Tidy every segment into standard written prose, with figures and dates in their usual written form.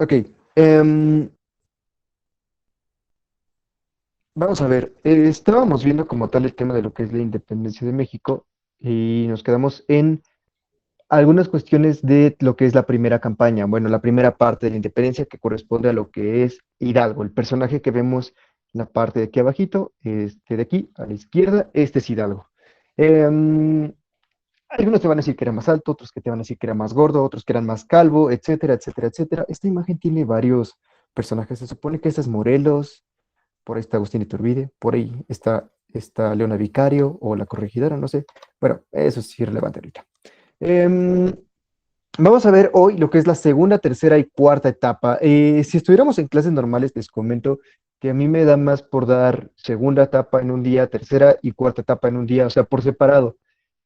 Ok, em, vamos a ver. Estábamos viendo como tal el tema de lo que es la independencia de México y nos quedamos en algunas cuestiones de lo que es la primera campaña, bueno, la primera parte de la independencia que corresponde a lo que es Hidalgo, el personaje que vemos en la parte de aquí abajito, este de aquí a la izquierda, este es Hidalgo. Em, Algunos te van a decir que era más alto, otros que te van a decir que era más gordo, otros que eran más calvo, etcétera, etcétera, etcétera. Esta imagen tiene varios personajes. Se supone que este es Morelos, por ahí está Agustín Iturbide, por ahí está Leona Vicario o la corregidora, no sé. Bueno, eso es irrelevante ahorita. Em, Vamos a ver hoy lo que es la segunda, tercera y cuarta etapa. Si estuviéramos en clases normales, les comento que a mí me da más por dar segunda etapa en un día, tercera y cuarta etapa en un día, o sea, por separado.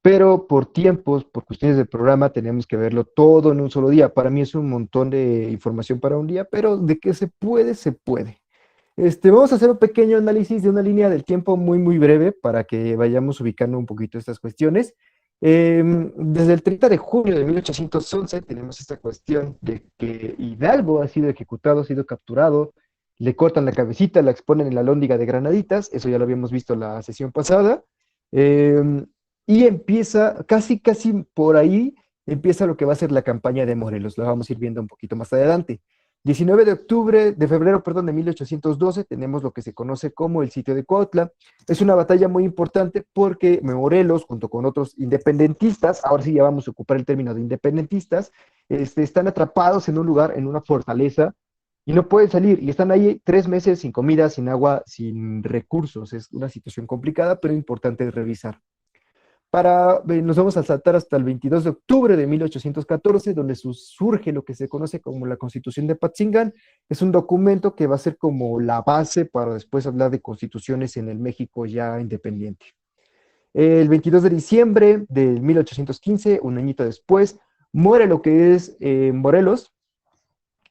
Pero por tiempos, por cuestiones del programa, tenemos que verlo todo en un solo día. Para mí es un montón de información para un día, pero de que se puede, se puede. Vamos a hacer un pequeño análisis de una línea del tiempo muy, muy breve para que vayamos ubicando un poquito estas cuestiones. Desde el 30 de junio de 1811 tenemos esta cuestión de que Hidalgo ha sido ejecutado, ha sido capturado, le cortan la cabecita, la exponen en la lóndiga de Granaditas, eso ya lo habíamos visto la sesión pasada, em, y empieza, casi, casi por ahí, empieza lo que va a ser la campaña de Morelos, la vamos a ir viendo un poquito más adelante. 19 de octubre, de febrero, perdón, de 1812, tenemos lo que se conoce como el sitio de Cuautla. Es una batalla muy importante porque Morelos, junto con otros independentistas, ahora sí ya vamos a ocupar el término de independentistas, están atrapados en un lugar, en una fortaleza, y no pueden salir, y están ahí 3 meses sin comida, sin agua, sin recursos. Es una situación complicada, pero importante revisar. Nos vamos a saltar hasta el 22 de octubre de 1814, donde surge lo que se conoce como la Constitución de Patzingán. Es un documento que va a ser como la base para después hablar de constituciones en el México ya independiente. El 22 de diciembre de 1815, un añito después, muere lo que es Morelos,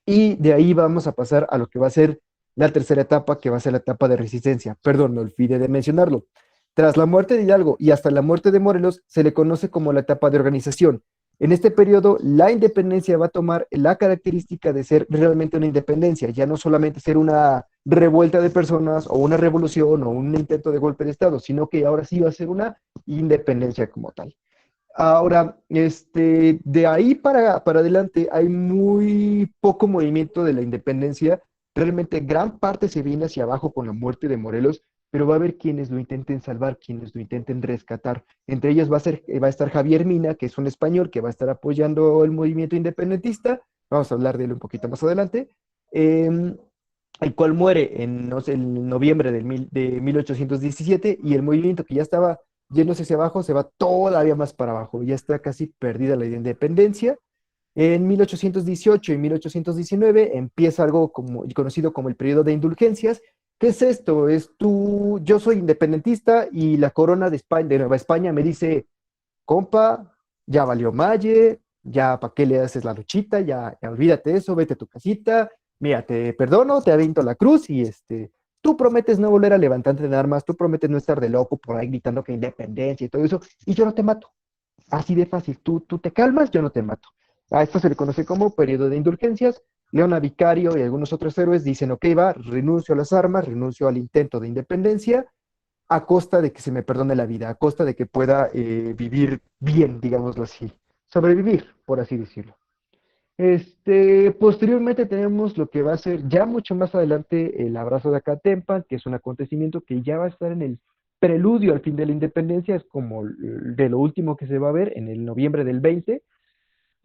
y de ahí vamos a pasar a lo que va a ser la tercera etapa, que va a ser la etapa de resistencia. Perdón, no olvide de mencionarlo. Tras la muerte de Hidalgo y hasta la muerte de Morelos, se le conoce como la etapa de organización. En este periodo, la independencia va a tomar la característica de ser realmente una independencia, ya no solamente ser una revuelta de personas o una revolución o un intento de golpe de Estado, sino que ahora sí va a ser una independencia como tal. Ahora, de ahí para adelante hay muy poco movimiento de la independencia. Realmente gran parte se viene hacia abajo con la muerte de Morelos, pero va a haber quienes lo intenten salvar, quienes lo intenten rescatar. Entre ellos va a estar Javier Mina, que es un español que va a estar apoyando el movimiento independentista. Vamos a hablar de él un poquito más adelante. Em, el cual muere en, no sé, en noviembre de 1817, y el movimiento que ya estaba yéndose hacia abajo se va todavía más para abajo, ya está casi perdida la independencia. En 1818 y 1819 empieza algo conocido como el periodo de indulgencias. ¿Qué es esto? Yo soy independentista y la corona de España, de Nueva España, me dice, compa, ya valió Malle, ya para qué le haces la luchita, ya olvídate de eso, vete a tu casita, mira, te perdono, te aviento la cruz, y tú prometes no volver a levantarte de armas, tú prometes no estar de loco por ahí gritando que independencia y todo eso, y yo no te mato. Así de fácil, tú te calmas, yo no te mato. A esto se le conoce como periodo de indulgencias. Leona Vicario y algunos otros héroes dicen, ok, va, renuncio a las armas, renuncio al intento de independencia, a costa de que se me perdone la vida, a costa de que pueda vivir bien, digámoslo así, sobrevivir, por así decirlo. Posteriormente tenemos lo que va a ser ya mucho más adelante el abrazo de Acatempa, que es un acontecimiento que ya va a estar en el preludio al fin de la independencia, es como de lo último que se va a ver en el noviembre del 20,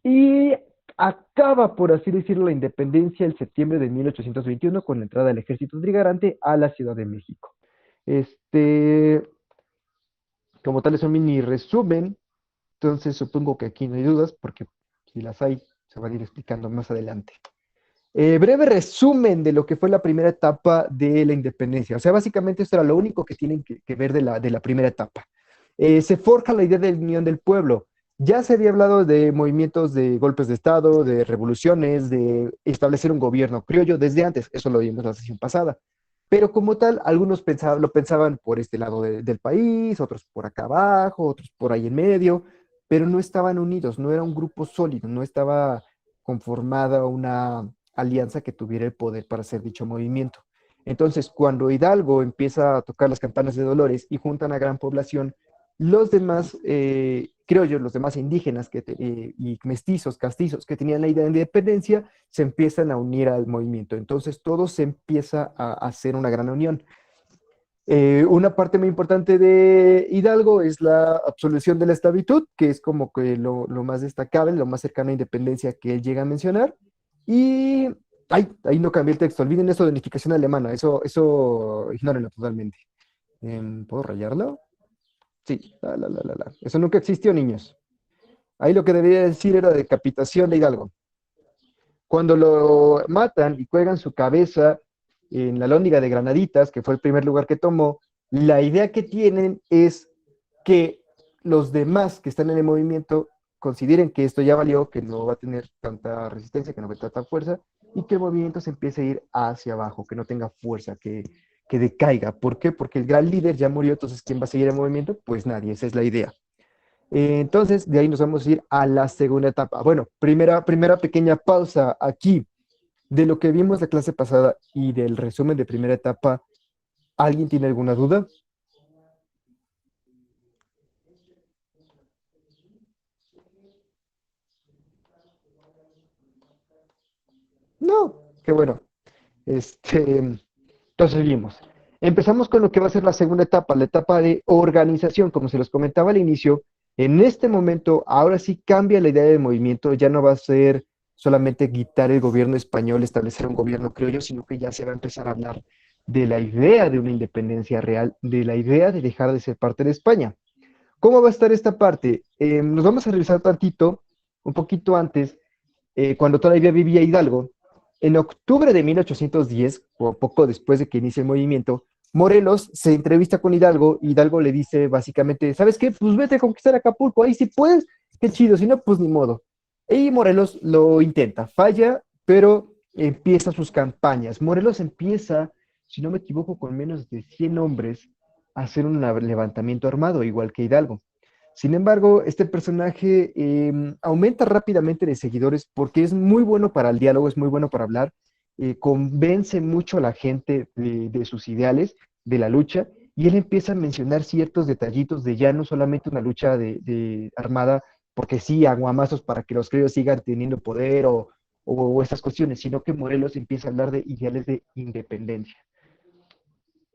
y acaba, por así decirlo, la independencia el septiembre de 1821 con la entrada del ejército trigarante a la Ciudad de México. Este, Como tal es un mini resumen, entonces supongo que aquí no hay dudas, porque si las hay, se van a ir explicando más adelante. Breve resumen de lo que fue la primera etapa de la independencia. O sea, básicamente esto era lo único que tienen que ver de la primera etapa. Se forja la idea de unión del pueblo. Ya se había hablado de movimientos de golpes de Estado, de revoluciones, de establecer un gobierno criollo desde antes. Eso lo vimos la sesión pasada. Pero como tal, algunos lo pensaban por este lado del país, otros por acá abajo, otros por ahí en medio, pero no estaban unidos, no era un grupo sólido, no estaba conformada alianza que tuviera el poder para hacer dicho movimiento. Entonces, cuando Hidalgo empieza a tocar las campanas de Dolores y juntan a gran población, los demás, creo yo, los demás indígenas y mestizos, castizos que tenían la idea de independencia, se empiezan a unir al movimiento. Entonces, todo se empieza a hacer una gran unión. Una parte muy importante de Hidalgo es la absolución de la esclavitud, que es como que lo más destacable, lo más cercano a independencia que él llega a mencionar. Y ahí no cambié el texto, olviden eso de unificación alemana, eso ignórenlo totalmente. ¿Puedo rayarlo? Sí, eso nunca existió, niños. Ahí lo que debía decir era decapitación de Hidalgo. Cuando lo matan y cuelgan su cabeza en la Lóndiga de Granaditas, que fue el primer lugar que tomó, la idea que tienen es que los demás que están en el movimiento consideren que esto ya valió, que no va a tener tanta resistencia, que no va a tener tanta fuerza, y que el movimiento se empiece a ir hacia abajo, que no tenga fuerza, que decaiga. ¿Por qué? Porque el gran líder ya murió, entonces ¿quién va a seguir el movimiento? Pues nadie, esa es la idea. Entonces, de ahí nos vamos a ir a la segunda etapa. Bueno, primera pequeña pausa aquí de lo que vimos la clase pasada y del resumen de primera etapa. ¿Alguien tiene alguna duda? No, qué bueno. Entonces seguimos. Empezamos con lo que va a ser la segunda etapa, la etapa de organización. Como se los comentaba al inicio, en este momento, ahora sí cambia la idea del movimiento, ya no va a ser solamente quitar el gobierno español, establecer un gobierno criollo, sino que ya se va a empezar a hablar de la idea de una independencia real, de la idea de dejar de ser parte de España. ¿Cómo va a estar esta parte? Nos vamos a revisar tantito, un poquito antes, cuando todavía vivía Hidalgo. En octubre de 1810, o poco después de que inicie el movimiento, Morelos se entrevista con Hidalgo. Hidalgo le dice básicamente, ¿sabes qué? Pues vete a conquistar Acapulco, ahí si puedes, qué chido, si no, pues ni modo. Y Morelos lo intenta, falla, pero empieza sus campañas. Morelos empieza, si no me equivoco, con menos de 100 hombres a hacer un levantamiento armado, igual que Hidalgo. Sin embargo, este personaje aumenta rápidamente de seguidores porque es muy bueno para el diálogo, es muy bueno para hablar, convence mucho a la gente de sus ideales, de la lucha, y él empieza a mencionar ciertos detallitos de ya no solamente una lucha de armada, porque sí, aguamazos para que los criollos sigan teniendo poder o estas cuestiones, sino que Morelos empieza a hablar de ideales de independencia.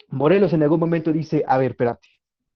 Morelos en algún momento dice, a ver, espérate,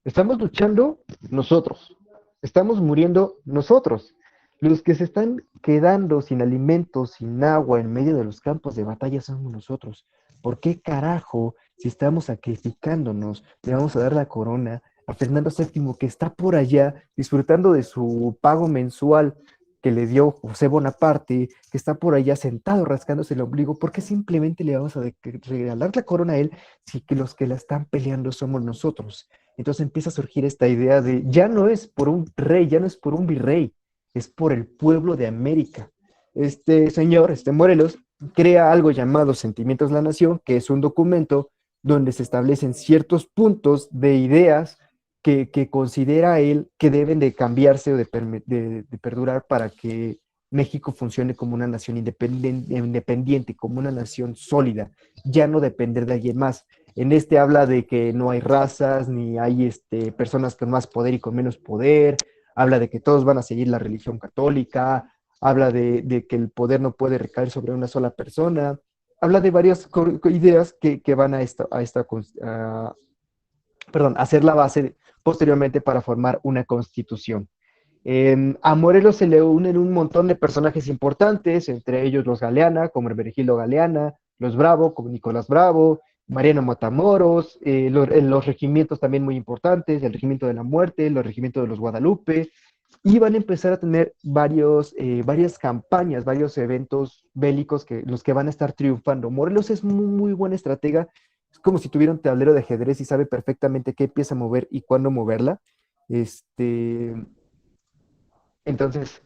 estamos luchando nosotros, estamos muriendo nosotros. Los que se están quedando sin alimentos, sin agua, en medio de los campos de batalla somos nosotros. ¿Por qué carajo, si estamos sacrificándonos, le vamos a dar la corona a Fernando VII, que está por allá disfrutando de su pago mensual que le dio José Bonaparte, que está por allá sentado rascándose el ombligo? ¿Por qué simplemente le vamos a regalar la corona a él si que los que la están peleando somos nosotros? Entonces empieza a surgir esta idea de ya no es por un rey, ya no es por un virrey, es por el pueblo de América. Este señor, este Morelos, crea algo llamado Sentimientos de la Nación, que es un documento donde se establecen ciertos puntos de ideas que considera él que deben de cambiarse o de perdurar para que México funcione como una nación independiente, como una nación sólida, ya no depender de alguien más. En este habla de que no hay razas, ni hay personas con más poder y con menos poder, habla de que todos van a seguir la religión católica, habla de que el poder no puede recaer sobre una sola persona, habla de varias ideas que van a perdón, a ser la base posteriormente para formar una constitución. A Morelos se le unen un montón de personajes importantes, entre ellos los Galeana, como Hermenegildo Galeana, los Bravo, como Nicolás Bravo, Mariano Matamoros, los regimientos también muy importantes, el regimiento de la muerte, los regimientos de los Guadalupe, y van a empezar a tener varias campañas, varios eventos bélicos que los que van a estar triunfando. Morelos es muy buena estratega, es como si tuviera un tablero de ajedrez y sabe perfectamente qué pieza mover y cuándo moverla. Este, entonces,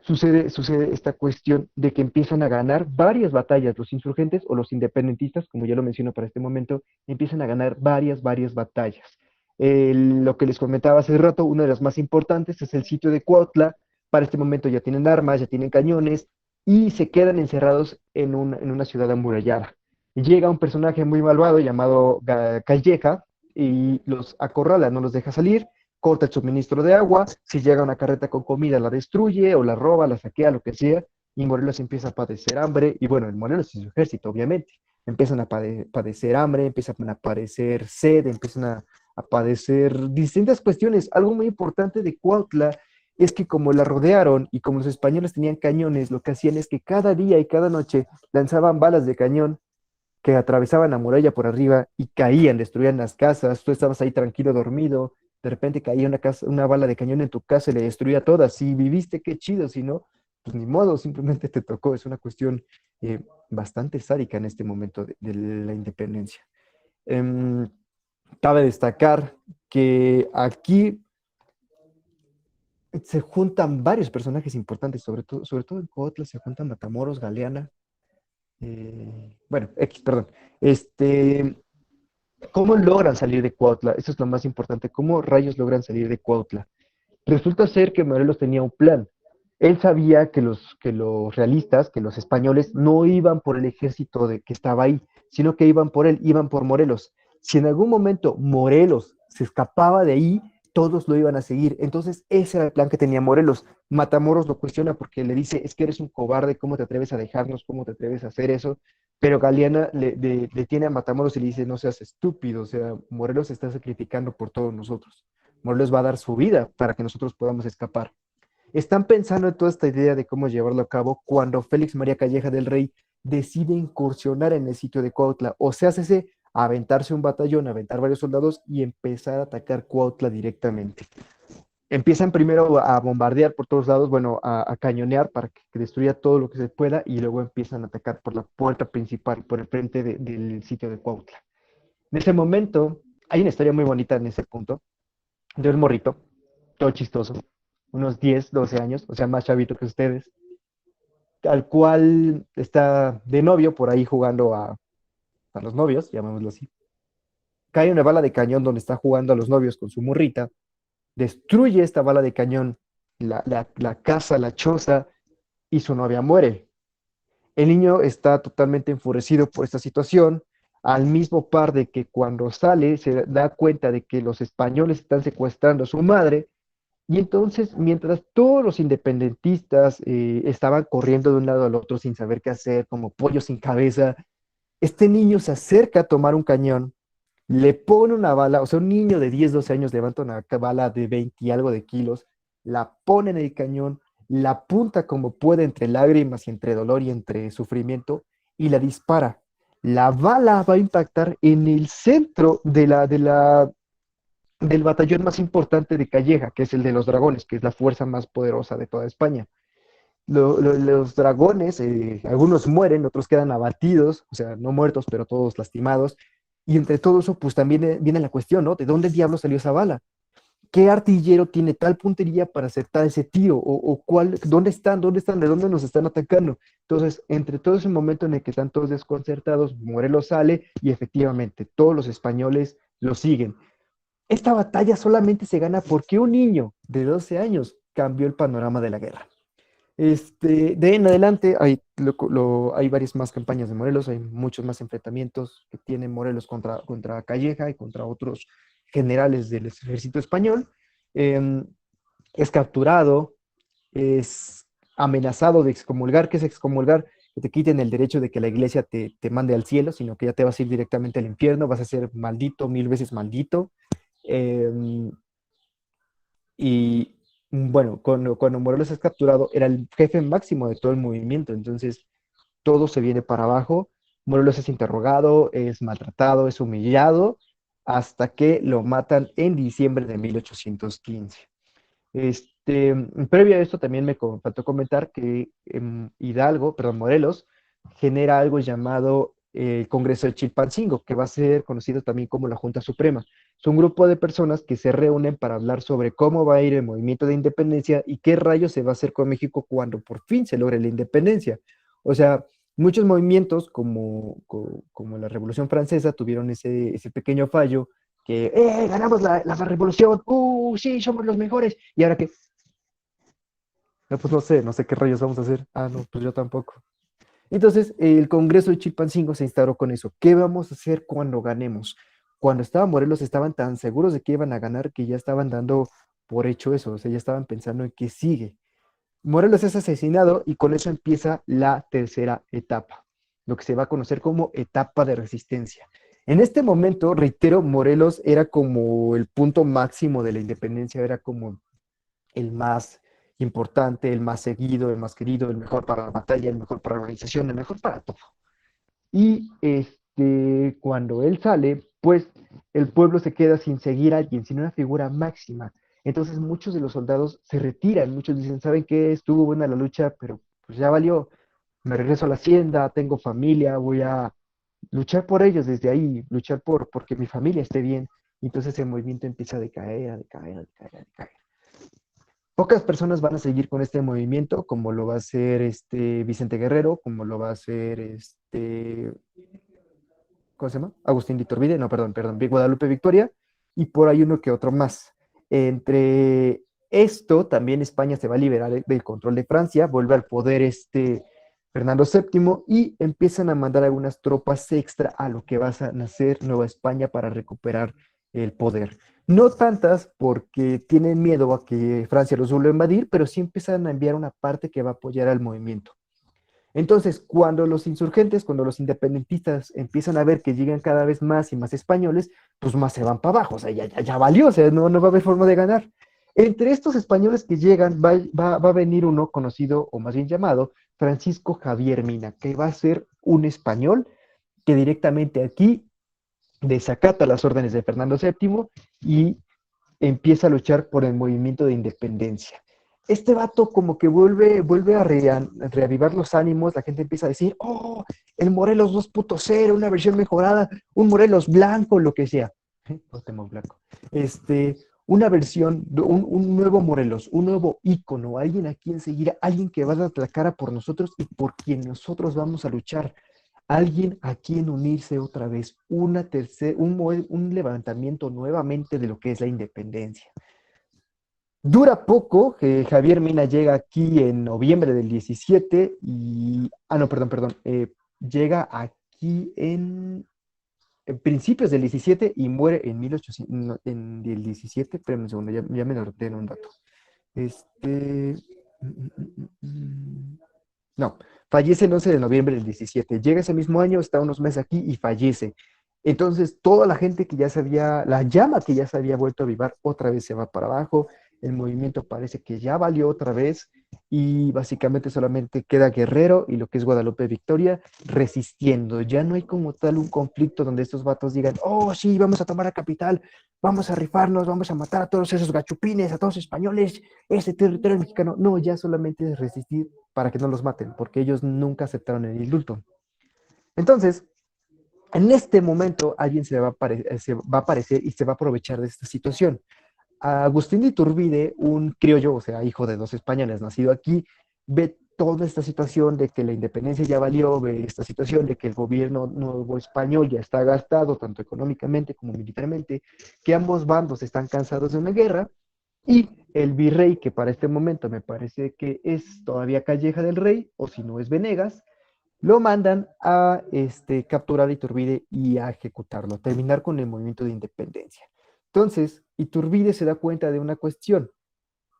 sucede esta cuestión de que empiezan a ganar varias batallas, los insurgentes o los independentistas, como ya lo menciono para este momento, empiezan a ganar varias batallas. Lo que les comentaba hace rato, una de las más importantes es el sitio de Cuautla. Para este momento ya tienen armas, ya tienen cañones, y se quedan encerrados en una ciudad amurallada. Y llega un personaje muy malvado llamado Calleja y los acorrala, no los deja salir, corta el suministro de agua, si llega una carreta con comida la destruye o la roba, la saquea, lo que sea, y Morelos empieza a padecer hambre, y bueno, el Morelos y su ejército, obviamente, empiezan a padecer hambre, empiezan a padecer sed, empiezan a padecer distintas cuestiones. Algo muy importante de Cuautla es que como la rodearon y como los españoles tenían cañones, lo que hacían es que cada día y cada noche lanzaban balas de cañón que atravesaban la muralla por arriba y caían, destruían las casas, tú estabas ahí tranquilo, dormido, de repente caía una bala de cañón en tu casa y le destruía todas. Si viviste, qué chido, si no, pues ni modo, simplemente te tocó. Es una cuestión eh, bastante sádica en este momento de la independencia. Em, Cabe destacar que aquí se juntan varios personajes importantes, sobre todo en Cuautla se juntan Matamoros, Galeana, bueno, X, perdón. Este, ¿Cómo logran salir de Cuautla? Eso es lo más importante. ¿Cómo rayos logran salir de Cuautla? Resulta ser que Morelos tenía un plan. Él sabía que los realistas, que los españoles, no iban por el ejército que estaba ahí, sino que iban por él, iban por Morelos. Si en algún momento Morelos se escapaba de ahí, todos lo iban a seguir. Entonces, ese era el plan que tenía Morelos. Matamoros lo cuestiona porque le dice, es que eres un cobarde, ¿cómo te atreves a dejarnos? ¿Cómo te atreves a hacer eso? Pero Galeana le tiene a Matamoros y le dice, no seas estúpido, o sea, Morelos se está sacrificando por todos nosotros. Morelos va a dar su vida para que nosotros podamos escapar. Están pensando en toda esta idea de cómo llevarlo a cabo cuando Félix María Calleja del Rey decide incursionar en el sitio de Cuautla, o sea, hace aventarse un batallón, aventar varios soldados y empezar a atacar Cuautla directamente. Empiezan primero a bombardear por todos lados, bueno, a cañonear para que destruya todo lo que se pueda y luego empiezan a atacar por la puerta principal, por el frente del sitio de Cuautla. En ese momento, hay una historia muy bonita en ese punto, de un morrito, todo chistoso, unos 10 12 años, o sea, más chavito que ustedes, al cual está de novio por ahí jugando a los novios, llamémoslo así. Cae una bala de cañón donde está jugando a los novios con su morrita, destruye esta bala de cañón, la casa, la choza, y su novia muere. El niño está totalmente enfurecido por esta situación, al mismo par de que cuando sale se da cuenta de que los españoles están secuestrando a su madre. Y entonces, mientras todos los independentistas estaban corriendo de un lado al otro sin saber qué hacer, como pollo sin cabeza, este niño se acerca a tomar un cañón, le pone una bala, o sea, un niño de 10 12 años levanta una bala de 20 y algo de kilos, la pone en el cañón, la apunta como puede entre lágrimas y entre dolor y entre sufrimiento y la dispara. La bala va a impactar en el centro del batallón más importante de Calleja, que es el de los dragones, que es la fuerza más poderosa de toda España. Los dragones, algunos mueren, otros quedan abatidos, o sea, no muertos, pero todos lastimados. Y entre todo eso, pues también viene la cuestión, ¿no? ¿De dónde diablos salió esa bala? ¿Qué artillero tiene tal puntería para acertar ese tiro? ¿O cuál, dónde están? ¿Dónde están? ¿De dónde nos están atacando? Entonces, entre todo ese momento en el que están todos desconcertados, Morelos sale y efectivamente todos los españoles lo siguen. Esta batalla solamente se gana porque un niño de 12 años cambió el panorama de la guerra. De ahí en adelante hay varias más campañas de Morelos, hay muchos más enfrentamientos que tiene Morelos contra Calleja y contra otros generales del ejército español. Eh, es capturado, es amenazado de excomulgar. ¿Qué es excomulgar? Que te quiten el derecho de que la iglesia te mande al cielo, sino que ya te vas a ir directamente al infierno, vas a ser maldito, 1000 veces maldito. Eh, y bueno, cuando Morelos es capturado, era el jefe máximo de todo el movimiento, entonces todo se viene para abajo. Morelos es interrogado, es maltratado, es humillado, hasta que lo matan en diciembre de 1815. Previo a esto también faltó comentar que Hidalgo, perdón, Morelos, genera algo llamado el Congreso de Chilpancingo, que va a ser conocido también como la Junta Suprema. Es un grupo de personas que se reúnen para hablar sobre cómo va a ir el movimiento de independencia y qué rayos se va a hacer con México cuando por fin se logre la independencia. O sea, muchos movimientos como la Revolución Francesa tuvieron ese pequeño fallo que ganamos la revolución, sí, somos los mejores, y ahora que No, pues no sé qué rayos vamos a hacer. Ah, no, pues yo tampoco. Entonces, el Congreso de Chilpancingo se instauró con eso. ¿Qué vamos a hacer cuando ganemos? Cuando estaba Morelos estaban tan seguros de que iban a ganar que ya estaban dando por hecho eso, o sea, ya estaban pensando en qué sigue. Morelos es asesinado y con eso empieza la tercera etapa, lo que se va a conocer como etapa de resistencia. En este momento, reitero, Morelos era como el punto máximo de la independencia, era como el más importante, el más seguido, el más querido, el mejor para la batalla, el mejor para la organización, el mejor para todo. Y cuando él sale, pues el pueblo se queda sin seguir a alguien, sin una figura máxima. Entonces muchos de los soldados se retiran, muchos dicen, ¿saben qué? Estuvo buena la lucha, pero pues ya valió, me regreso a la hacienda, tengo familia, voy a luchar por ellos desde ahí, luchar porque mi familia esté bien. Y entonces el movimiento empieza a decaer, a decaer, a decaer, a decaer. Pocas personas van a seguir con este movimiento, como lo va a hacer Vicente Guerrero, como lo va a hacer ¿cómo se llama? Agustín de Iturbide, no, perdón, Guadalupe Victoria, y por ahí uno que otro más. Entre esto, también España se va a liberar del control de Francia, vuelve al poder Fernando VII y empiezan a mandar algunas tropas extra a lo que va a nacer Nueva España para recuperar el poder. No tantas porque tienen miedo a que Francia los vuelva a invadir, pero sí empiezan a enviar una parte que va a apoyar al movimiento. Entonces, cuando los insurgentes, cuando los independentistas empiezan a ver que llegan cada vez más y más españoles, pues más se van para abajo, o sea, ya valió, o sea, no va a haber forma de ganar. Entre estos españoles que llegan va a venir uno conocido, o más bien llamado, Francisco Javier Mina, que va a ser un español que directamente aquí desacata las órdenes de Fernando VII y empieza a luchar por el movimiento de independencia. Este vato como que vuelve a reavivar los ánimos, la gente empieza a decir, oh, el Morelos 2.0, una versión mejorada, un Morelos blanco, lo que sea. No tengo blanco. Una versión, un nuevo Morelos, un nuevo ícono, alguien a quien seguir, alguien que va a dar la cara por nosotros y por quien nosotros vamos a luchar, alguien a quien unirse otra vez, un levantamiento nuevamente de lo que es la independencia. Dura poco, que Javier Mina llega aquí en noviembre del 17 y, no, perdón, llega aquí en principios del 17 y muere en 1800, no, en el 17, espérame un segundo, ya me noté en un dato. Este, no, fallece el 11 de noviembre del 17. Llega ese mismo año, está unos meses aquí y fallece. Entonces, toda la gente que ya se había, la llama que ya se había vuelto a avivar, otra vez se va para abajo. El movimiento parece que ya valió otra vez y básicamente solamente queda Guerrero y lo que es Guadalupe Victoria resistiendo. Ya no hay como tal un conflicto donde estos vatos digan, oh, sí, vamos a tomar la capital, vamos a rifarnos, vamos a matar a todos esos gachupines, a todos los españoles, ese territorio mexicano. No, ya solamente es resistir para que no los maten, porque ellos nunca aceptaron el indulto. Entonces, en este momento alguien se va a aparecer y se va a aprovechar de esta situación. Agustín de Iturbide, un criollo, o sea, hijo de dos españoles nacido aquí, ve toda esta situación de que la independencia ya valió, ve esta situación de que el gobierno nuevo español ya está gastado, tanto económicamente como militarmente, que ambos bandos están cansados de una guerra, y el virrey, que para este momento me parece que es todavía Calleja del Rey, o si no es Venegas, lo mandan a capturar a Iturbide y a ejecutarlo, a terminar con el movimiento de independencia. Entonces, Iturbide se da cuenta de una cuestión.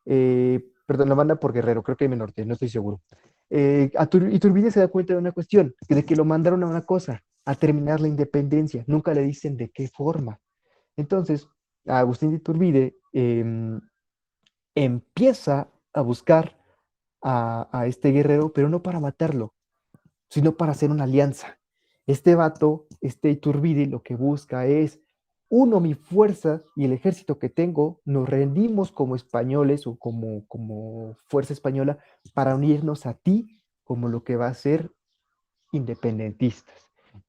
Perdón, lo manda por Guerrero, creo que hay norte, no estoy seguro. Iturbide se da cuenta de una cuestión, de que lo mandaron a una cosa, a terminar la independencia. Nunca le dicen de qué forma. Entonces, Agustín de Iturbide empieza a buscar a este guerrero, pero no para matarlo, sino para hacer una alianza. Este vato, este Iturbide, lo que busca es, uno, mi fuerza y el ejército que tengo, nos rendimos como españoles o como fuerza española para unirnos a ti como lo que va a ser independentistas.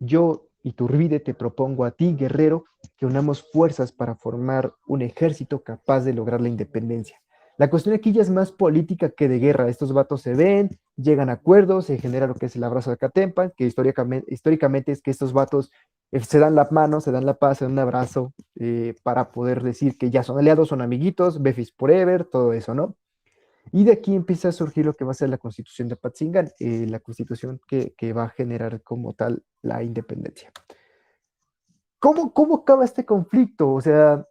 Yo, Iturbide, te propongo a ti, guerrero, que unamos fuerzas para formar un ejército capaz de lograr la independencia. La cuestión aquí ya es más política que de guerra. Estos vatos se ven, llegan a acuerdos, se genera lo que es el abrazo de Catempa, que históricamente es que estos vatos se dan la mano, se dan la paz, se dan un abrazo para poder decir que ya son aliados, son amiguitos, Befis forever, todo eso, ¿no? Y de aquí empieza a surgir lo que va a ser la Constitución de Apatzingán, la constitución que va a generar como tal la independencia. ¿Cómo acaba este conflicto? O sea,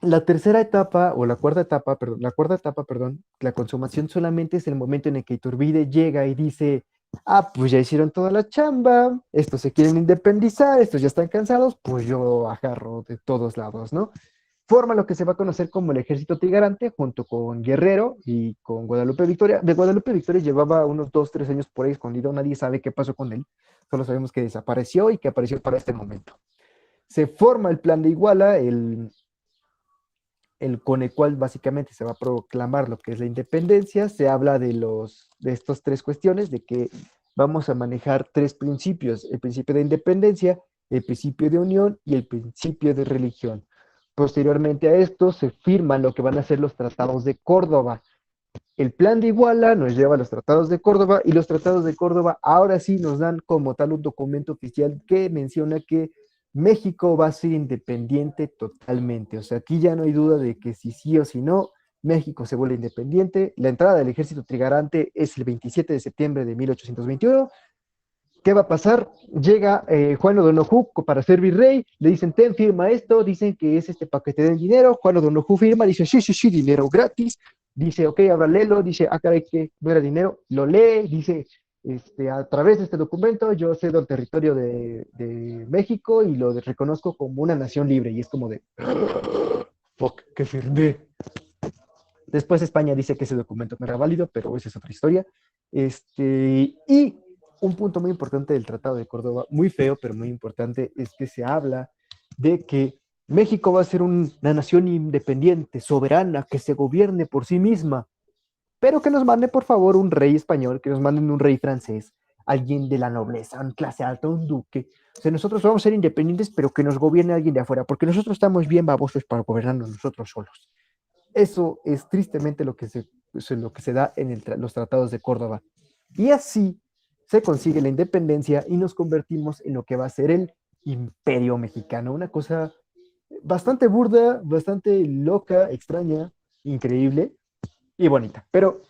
la tercera etapa, o la cuarta etapa, perdón, la cuarta etapa, perdón, la consumación solamente es el momento en el que Iturbide llega y dice, ah, pues ya hicieron toda la chamba, estos se quieren independizar, estos ya están cansados, pues yo agarro de todos lados, ¿no? Forma lo que se va a conocer como el Ejército Trigarante, junto con Guerrero y con Guadalupe Victoria. De Guadalupe Victoria llevaba unos 2, 3 años por ahí escondido, nadie sabe qué pasó con él, solo sabemos que desapareció y que apareció para este momento. Se forma el Plan de Iguala, con el cual básicamente se va a proclamar lo que es la independencia. Se habla de estas tres cuestiones, de que vamos a manejar tres principios: el principio de independencia, el principio de unión y el principio de religión. Posteriormente a esto se firman lo que van a ser los tratados de Córdoba. El plan de Iguala nos lleva a los tratados de Córdoba, y los tratados de Córdoba ahora sí nos dan como tal un documento oficial que menciona que México va a ser independiente totalmente. O sea, aquí ya no hay duda de que si sí o si no, México se vuelve independiente. La entrada del ejército trigarante es el 27 de septiembre de 1821. ¿Qué va a pasar? Llega Juan O'Donoghue para ser virrey, le dicen, ten, firma esto, dicen que es para que te den dinero. Juan O'Donoghue firma, dice, sí, sí, sí, dinero gratis. Dice, ok, ahora léelo, dice, ah, caray, que no era dinero. Lo lee, dice, a través de este documento yo cedo el territorio de México y lo reconozco como una nación libre. Y es como de, fuck, que firmé. Después España dice que ese documento no era válido, pero esa es otra historia. Y un punto muy importante del Tratado de Córdoba, muy feo, pero muy importante, es que se habla de que México va a ser una nación independiente, soberana, que se gobierne por sí misma, pero que nos mande por favor un rey español, que nos manden un rey francés, alguien de la nobleza, un clase alta, un duque. O sea, nosotros vamos a ser independientes, pero que nos gobierne alguien de afuera, porque nosotros estamos bien babosos para gobernarnos nosotros solos. Eso es tristemente lo que se da en los tratados de Córdoba. Y así se consigue la independencia y nos convertimos en lo que va a ser el imperio mexicano. Una cosa bastante burda, bastante loca, extraña, increíble y bonita. Pero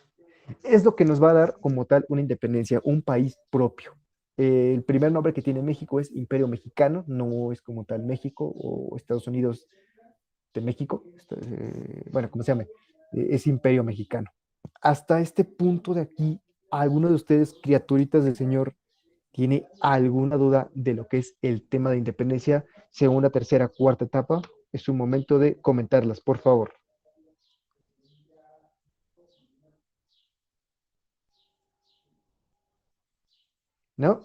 es lo que nos va a dar como tal una independencia, un país propio. El primer nombre que tiene México es Imperio Mexicano, no es como tal México o Estados Unidos de México, bueno, ¿cómo se llama? Es Imperio Mexicano. Hasta este punto de aquí, ¿alguno de ustedes, criaturitas del Señor, tiene alguna duda de lo que es el tema de independencia, segunda, tercera, cuarta etapa? Es un momento de comentarlas, por favor. ¿No?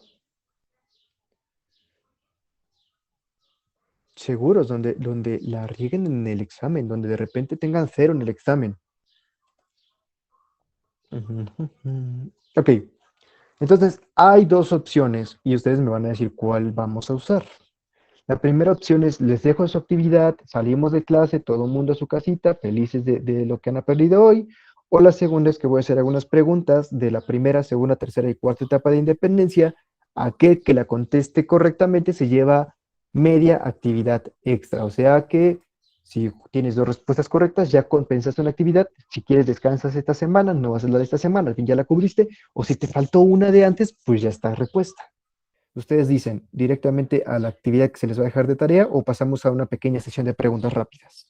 Seguros, donde la rieguen en el examen, donde de repente tengan cero en el examen. Ujú, ujú. Ok, entonces hay dos opciones y ustedes me van a decir cuál vamos a usar. La primera opción es, les dejo su actividad, salimos de clase, todo el mundo a su casita, felices de lo que han aprendido hoy. O la segunda es que voy a hacer algunas preguntas de la primera, segunda, tercera y cuarta etapa de independencia. Aquel que la conteste correctamente se lleva media actividad extra. O sea que si tienes dos respuestas correctas, ya compensaste una actividad. Si quieres, descansas esta semana, no vas a la de esta semana, al fin ya la cubriste. O si te faltó una de antes, pues ya está repuesta. Ustedes dicen directamente a la actividad que se les va a dejar de tarea o pasamos a una pequeña sesión de preguntas rápidas.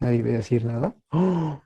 Nadie va a decir nada. ¡Oh!